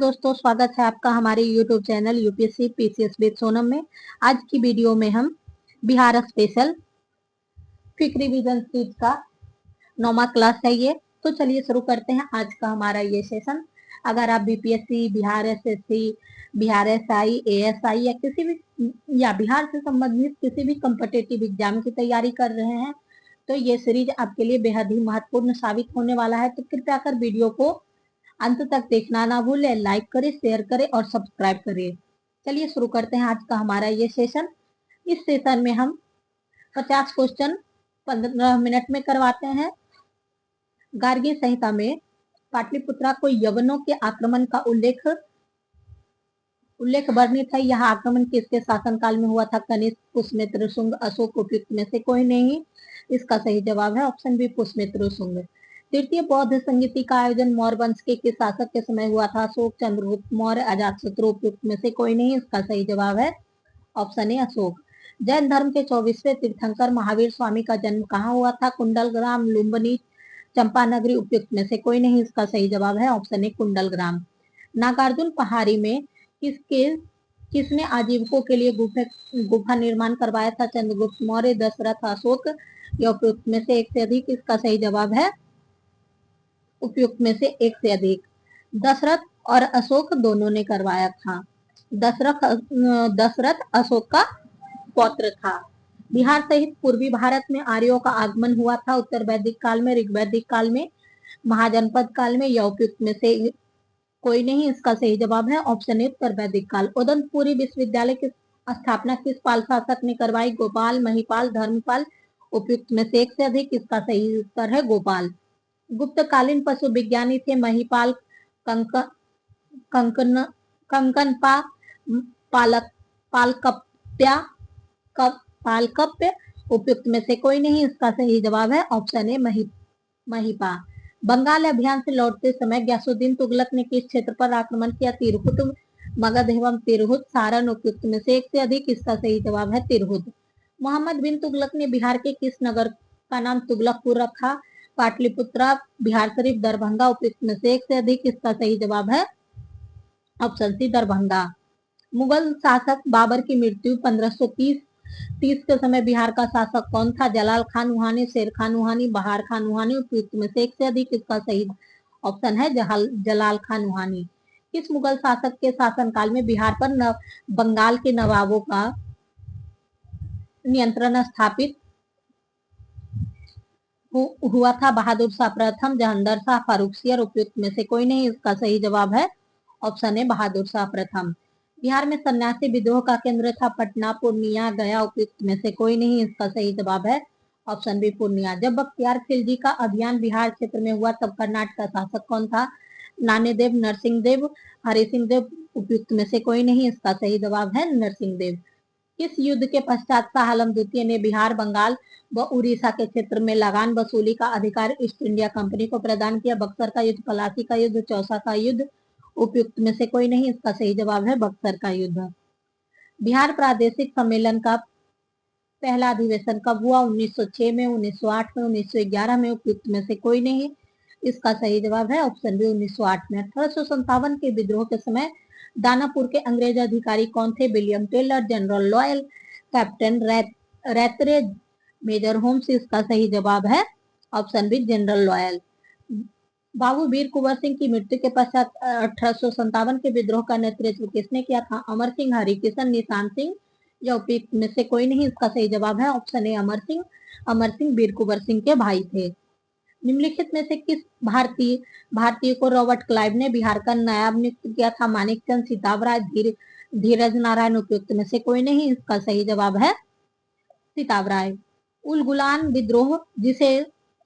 दोस्तों, स्वागत है आपका हमारे YouTube channel UPSC PCS with Sonam में। आज की वीडियो में हम Bihar special quick revision seat का 9वां क्लास है ये। तो चलिए शुरू करते हैं आज का हमारा ये सेशन। अगर आप BPSC, Bihar SSC, Bihar SI, ASI या बिहार से संबंधित किसी भी कॉम्पिटिटिव एग्जाम की तैयारी कर रहे हैं तो ये सीरीज आपके लिए बेहद ही महत्वपूर्ण साबित होने वाला है। तो कृपया कर वीडियो को अंत तक देखना ना भूलें, लाइक करें, शेयर करें और सब्सक्राइब करें। चलिए शुरू करते हैं आज का हमारा ये सेशन। इस सेशन में हम 50 क्वेश्चन 15 मिनट में करवाते हैं। गार्गी संहिता में पाटलिपुत्रा को यवनों के आक्रमण का उल्लेख वर्णित है। यह आक्रमण किसके शासनकाल में हुआ था? कनिष्क, पुष्यमित्र, शुंग, अशोक। उपयुक्त में से कोई नहीं। इसका सही जवाब है ऑप्शन बी, पुष्यमित्र, शुंग। तृतीय बौद्ध संगीति का आयोजन मौर्य वंश के किस शासक के समय हुआ था? अशोक, चंद्रगुप्त मौर्य, अजातशत्रु। उपयुक्त में से कोई नहीं। इसका सही जवाब है ऑप्शन ए, अशोक। जैन धर्म के 24वें तीर्थंकर महावीर स्वामी का जन्म कहाँ हुआ था? कुंडलग्राम, लुम्बिनी, चंपानगरी। उपयुक्त में से कोई नहीं। इसका सही जवाब है ऑप्शन ए, कुंडलग्राम। नागार्जुन पहाड़ी में किसने आजीविकों के लिए गुफा निर्माण करवाया था? चंद्रगुप्त मौर्य, दशरथ, अशोक। या उपयुक्त में से एक से अधिक। इसका सही जवाब है उपयुक्त में से एक से अधिक। दशरथ और अशोक दोनों ने करवाया था। दशरथ अशोक का पौत्र था। बिहार सहित पूर्वी भारत में आर्यों का आगमन हुआ था। उत्तर वैदिक काल में, ऋग वैदिक काल में, महाजनपद काल में। या उपयुक्त में से कोई नहीं। इसका सही जवाब है ऑप्शन ए, उत्तर वैदिक काल। उदंतपुरी विश्वविद्यालय की स्थापना किस पाल शासक ने करवाई? गोपाल, महिपाल, धर्मपाल। उपयुक्त में से एक से अधिक। इसका सही उत्तर है गोपाल। गुप्तकालीन पशु विज्ञानी थे महिपाल, कंकनपा, पालकप्य। उपयुक्त में से कोई नहीं। इसका सही जवाब है ऑप्शन ए, महिपा। बंगाल अभियान से लौटते समय गयासुद्दीन तुगलक ने किस क्षेत्र पर आक्रमण किया? तिरहुत, मगध एवं तिरहुत, सारण। उपयुक्त में से एक से अधिक। इसका सही जवाब है तिरहुत। मोहम्मद बिन तुगलक ने बिहार के किस नगर का नाम तुगलकपुर रखा? पाटलिपुत्रा, बिहार शरीफ, दरभंगा। उपयुक्त में से एक से अधिक। इसका सही जवाब है ऑप्शन सी, दरभंगा। मुगल शासक बाबर की मृत्यु 1530 के समय बिहार का शासक कौन था? जलाल खान रूहानी, शेर खान रूहानी, बहार खान रूहानी। उपयुक्त में से एक से अधिक। इसका सही ऑप्शन है जलाल खान रूहानी। किस मुगल शासक के शासनकाल में बिहार पर बंगाल के नवाबों का नियंत्रण स्थापित हुआ था? बहादुर शाह प्रथम, जहांगीर शाह, फारूकसियर। उपयुक्त में से कोई नहीं। इसका सही जवाब है ऑप्शन ए, बहादुर शाह प्रथम। बिहार में सन्यासी विद्रोह का केंद्र था? पटना, पूर्णिया, गया। उपयुक्त में से कोई नहीं। इसका सही जवाब है ऑप्शन बी, पूर्णिया। जब बख्तियार खिलजी का अभियान बिहार क्षेत्र में हुआ तब कर्नाटक का शासक कौन था? नानेदेव, नरसिंह देव, हरि सिंह देव। उपयुक्त में से कोई नहीं। इसका सही जवाब है नरसिंह देव। किस युद्ध के पश्चात शाह आलम द्वितीय ने बिहार, बंगाल व उड़ीसा के क्षेत्र में लगान वसूली का अधिकार ईस्ट इंडिया कंपनी को प्रदान किया? बक्सर का युद्ध, प्लासी का युद्ध, चौसा का युद्ध। उपयुक्त में से कोई नहीं। इसका सही जवाब है बक्सर का युद्ध। बिहार प्रादेशिक सम्मेलन का पहला अधिवेशन कब हुआ? 1906 में, 1908 में, 1911 में। उपयुक्त में से कोई नहीं। इसका सही जवाब है ऑप्शन बी, 1908 में। 1857 के विद्रोह के समय दानापुर के अंग्रेज अधिकारी कौन थे? William Taylor, general Lloyd, captain Rattray, major Holmes. इसका सही जवाब है option B, general Lloyd. Babu Veer Kunwar Singh की मृत्यु के पश्चात 1857 के विद्रोह का नेतृत्व किसने किया था? अमर सिंह, हरिकिशन, निशान सिंह। या उपयुक्त में से कोई नहीं। इसका सही जवाब है ऑप्शन ए, अमर सिंह। अमर सिंह वीर कुंवर सिंह के भाई थे। निम्नलिखित में से किस भारतीय को रॉबर्ट क्लाइव ने बिहार का नायब नियुक्त किया था? मानिकचंद, सिताब राय, धीरज नारायण। उपयुक्त में से कोई नहीं। इसका सही जवाब है सिताब राय। उल गुलान विद्रोह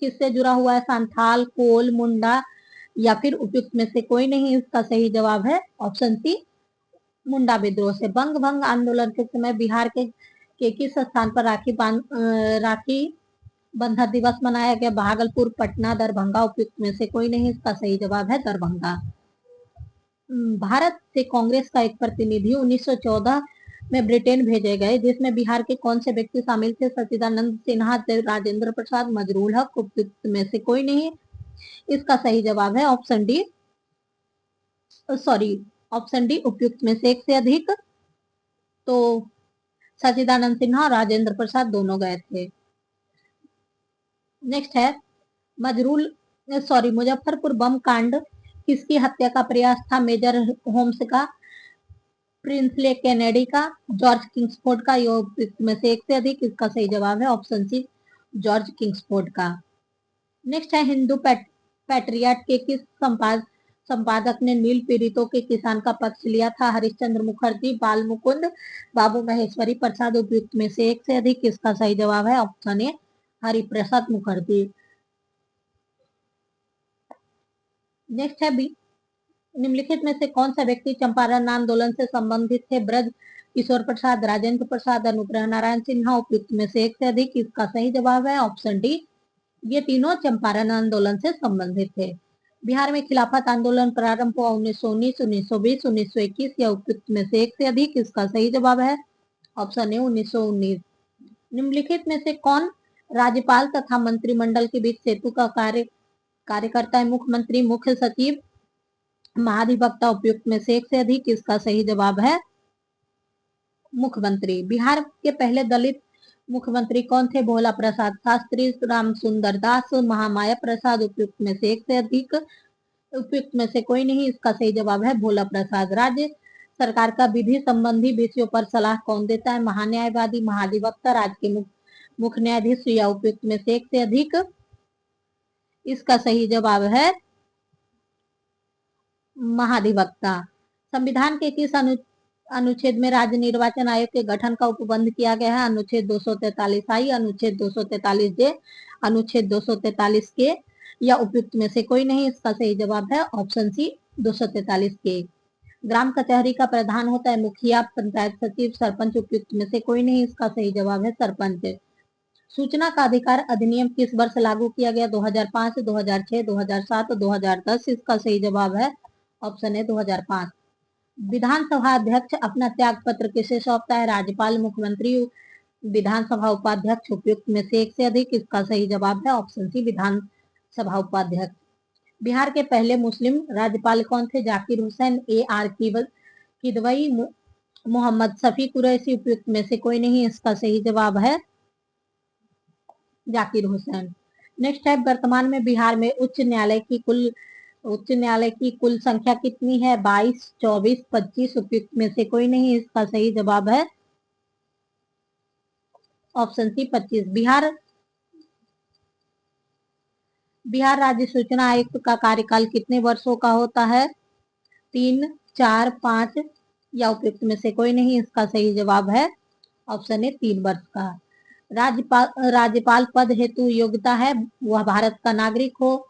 किससे जुड़ा हुआ है? संथाल, कोल, मुंडा। या फिर उपयुक्त में से कोई नहीं। इसका सही जवाब है ऑप्शन सी, मुंडा विद्रोह से। बंग भंग आंदोलन के समय बिहार के किस स्थान पर राखी बंधन दिवस मनाया गया? भागलपुर, पटना, दरभंगा। उपयुक्त में से कोई नहीं। इसका सही जवाब है दरभंगा। भारत से कांग्रेस का एक प्रतिनिधि 1914 में ब्रिटेन भेजे गए, जिसमें बिहार के कौन से व्यक्ति शामिल थे? सच्चिदानंद सिन्हा, राजेंद्र प्रसाद, मजरूल हक। उपयुक्त में से कोई नहीं। इसका सही जवाब है option D, sorry, option D उपयुक्त में से एक से अधिक। तो सच्चिदानंद सिन्हा और राजेंद्र प्रसाद दोनों गए थे। नेक्स्ट है मजरूल मुजफ्फरपुर बम कांड किसकी हत्या का प्रयास था? मेजर होम्स का, प्रिंसले केनेडी का, जॉर्ज किंग्सफोर्ड का, ये उपयुक्त में से एक से अधिक। इसका सही जवाब है ऑप्शन सी, जॉर्ज किंग्सफोर्ड का। नेक्स्ट है हिंदू पैट्रियट के किस संपादक ने नील पीड़ितों के किसान का पक्ष लिया था? हरिश्चंद्र मुखर्जी, बाल मुकुंद, बाबू महेश्वरी प्रसाद, उपयुक्त में से एक से अधिक। इसका सही जवाब है option A, Hariprasad Mukherjee. Next है बी, निम्नलिखित में से कौन सा व्यक्ति चंपारण आंदोलन से संबंधित थे? ब्रज किशोर प्रसाद, राजेंद्र प्रसाद, अनुग्रह नारायण सिन्हा, उपयुक्त में से एक से अधिक। इसका सही जवाब है ऑप्शन डी, ये तीनों चंपारण आंदोलन से संबंधित थे। बिहार में खिलाफत आंदोलन प्रारंभ हुआ 1919, 1920, 1921, या उपयुक्त में से एक से अधिक। इसका सही जवाब है ऑप्शन ए, 1919। निम्नलिखित में से कौन राज्यपाल तथा मंत्रिमंडल के बीच सेतु का कार्य करता है? मुख्यमंत्री, मुख्य सचिव, महाधिवक्ता, उपयुक्त में से एक से अधिक। इसका सही जवाब है मुख्यमंत्री। बिहार के पहले दलित मुख्यमंत्री कौन थे? भोला प्रसाद शास्त्री, राम सुंदर दास, महामाया प्रसाद, उपयुक्त में से एक से अधिक। उपयुक्त में से कोई नहीं। इसका सही जवाब है भोला प्रसाद। राज्य सरकार का विधि संबंधी विषयों पर सलाह कौन देता है? महान्यायवादी, महाधिवक्ता, राज्य के मुख्य न्यायाधीश, या उपयुक्त में से एक से अधिक। इसका सही जवाब है महाधिवक्ता। संविधान के किस अनुच्छेद में राज्य निर्वाचन आयोग के गठन का उपबंध किया गया है? अनुच्छेद 243 आई, अनुच्छेद 243 जे, अनुच्छेद 243 के, या उपयुक्त में से कोई नहीं। इसका सही जवाब है ऑप्शन सी, 243 के। ग्राम कचहरी का प्रधान होता है मुखिया, पंचायत सचिव, सरपंच, उपयुक्त में से कोई नहीं। इसका सही जवाब है सरपंच। सूचना का अधिकार अधिनियम किस वर्ष लागू किया गया? 2005, 2006, 2007, 2010। इसका सही जवाब है ऑप्शन है 2005। विधानसभा अध्यक्ष अपना त्याग पत्र किसे सौंपता है? राज्यपाल, मुख्यमंत्री, विधानसभा उपाध्यक्ष, उपयुक्त में से एक से अधिक। इसका सही जवाब है ऑप्शन सी, विधानसभा उपाध्यक्ष। बिहार के पहले मुस्लिम राज्यपाल कौन थे? जाकिर हुसैन, ए आर किदवई, मोहम्मद शफी कुरैशी, उपयुक्त में से कोई नहीं। इसका सही जवाब है जाकिर हुसैन। नेक्स्ट है वर्तमान में बिहार में उच्च न्यायालय की कुल संख्या कितनी है? 22, 24, 25, उपयुक्त में से कोई नहीं। इसका सही जवाब है ऑप्शन सी, 25। बिहार राज्य सूचना आयुक्त का कार्यकाल कितने वर्षों का होता है? 3, 4, 5, या उपयुक्त में से कोई नहीं। इसका सही जवाब है ऑप्शन ए, 3 वर्ष का। राज्यपाल पद हेतु योग्यता है? वह भारत का नागरिक हो,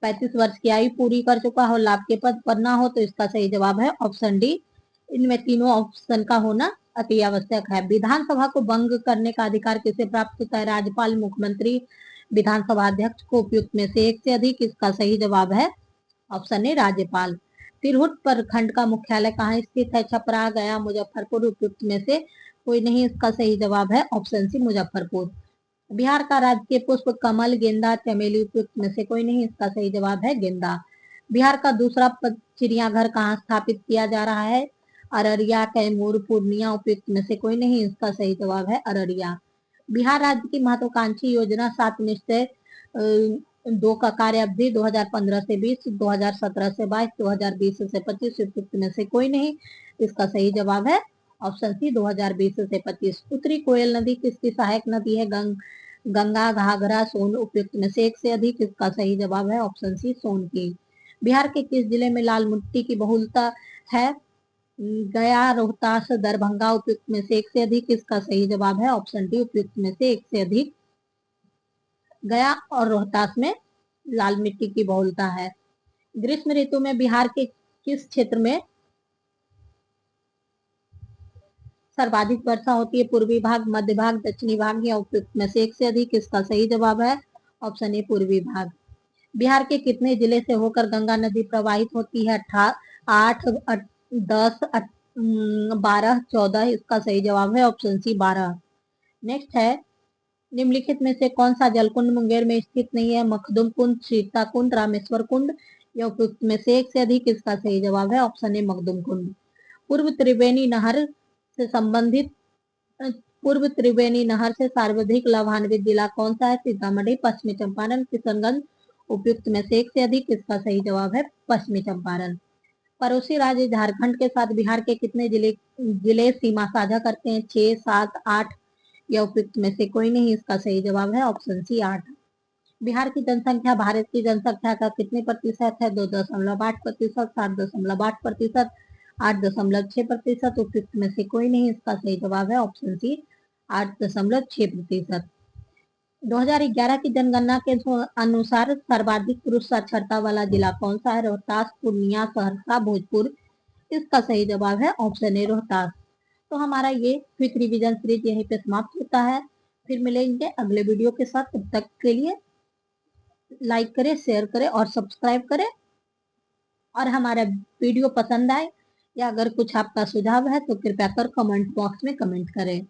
35 वर्ष की आयु पूरी कर चुका हो, लाभ के पद पर ना हो। तो इसका सही जवाब है ऑप्शन डी, इनमें तीनों ऑप्शन का होना अति आवश्यक है। विधानसभा को भंग करने का अधिकार किसे प्राप्त होता है? राज्यपाल, मुख्यमंत्री, विधानसभा अध्यक्ष को, उपयुक्त में से एक से अधिक। इसका सही जवाब है ऑप्शन ए, राज्यपाल। तिरहुत प्रखंड का मुख्यालय कहाँ स्थित है? छपरा, गया, मुजफ्फरपुर, उपयुक्त में से कोई नहीं। इसका सही जवाब है ऑप्शन सी, मुजफ्फरपुर। बिहार का राजकीय पुष्प कमल, गेंदा, चमेली, उपयुक्त में से कोई नहीं। इसका सही जवाब है गेंदा। बिहार का दूसरा चिड़ियाघर कहाँ स्थापित किया जा रहा है? अररिया, कैमूर, पूर्णिया, उपयुक्त में से कोई नहीं। इसका सही जवाब है अररिया। बिहार राज्य की महत्वाकांक्षी योजना 7 निश्चय 2 का कार्य अवधि 2015 से 20, 2017 से 22, 2020 से 25, उपयुक्त में से कोई नहीं। इसका सही जवाब है ऑप्शन सी, 2020 से 25। उत्तरी कोयल नदी किसकी सहायक नदी है? गंगा, घाघरा, सोन, उपयुक्त में से एक से अधिक। इसका सही जवाब है ऑप्शन सी, सोन की। बिहार के किस जिले में लाल मिट्टी की बहुलता है? गया, रोहतास, दरभंगा, उपयुक्त में से एक से अधिक। इसका सही जवाब है ऑप्शन डी, उपयुक्त में से एक से अधिक। गया और रोहतास में लाल मिट्टी की बहुलता है। ग्रीष्म ऋतु में बिहार के किस क्षेत्र में सर्वाधिक वर्षा होती है? पूर्वी भाग, मध्य भाग, दक्षिणी भाग, या उपयुक्त में से एक से अधिक। इसका सही जवाब है ऑप्शन ए, पूर्वी भाग। बिहार के कितने जिले से होकर गंगा नदी प्रवाहित होती है? 8, 10, 12, 14। इसका सही जवाब है ऑप्शन सी, 12। नेक्स्ट है निम्नलिखित में से कौन सा जलकुंड मुंगेर में स्थित नहीं है? मखदुम कुंड, सीता कुंड, रामेश्वर कुंड, या उपयुक्त में से एक से अधिक, इसका सही जवाब है ऑप्शन ए मखदुम कुंड। पूर्व त्रिवेणी नहर से संबंधित पूर्व त्रिवेणी नहर से सर्वाधिक लाभान्वित जिला कौन सा है? सीतामढ़ी, पश्चिमी चंपारण, किशनगंज। उपयुक्त में से एक से अधिक, इसका सही जवाब है पश्चिमी चंपारण। पड़ोसी राज्य झारखंड के साथ बिहार के कितने जिले सीमा साझा करते हैं? 6, 7, 8 या उपयुक्त में से कोई नहीं, इसका सही जवाब है ऑप्शन सी 8। बिहार की जनसंख्या भारत की जनसंख्या का कितने प्रतिशत है? 2.8%, 7.8%, 8.6%। उपयुक्त में से कोई नहीं, इसका सही जवाब है ऑप्शन सी 8.6%। 2011 की जनगणना के अनुसार सर्वाधिक पुरुष साक्षरता वाला जिला कौन सा है? रोहतास, पूर्णिया, सहरसा, भोजपुर। इसका सही जवाब है ऑप्शन ए रोहतास। तो हमारा ये क्विक रिवीजन सीरीज यहीं पे समाप्त होता है। फिर मिलेंगे अगले वीडियो के साथ, तब तक के लिए लाइक करें, शेयर करें और सब्सक्राइब करें। और हमारा वीडियो पसंद आए या अगर कुछ आपका सुझाव है तो कृपया कर कमेंट बॉक्स में कमेंट करें।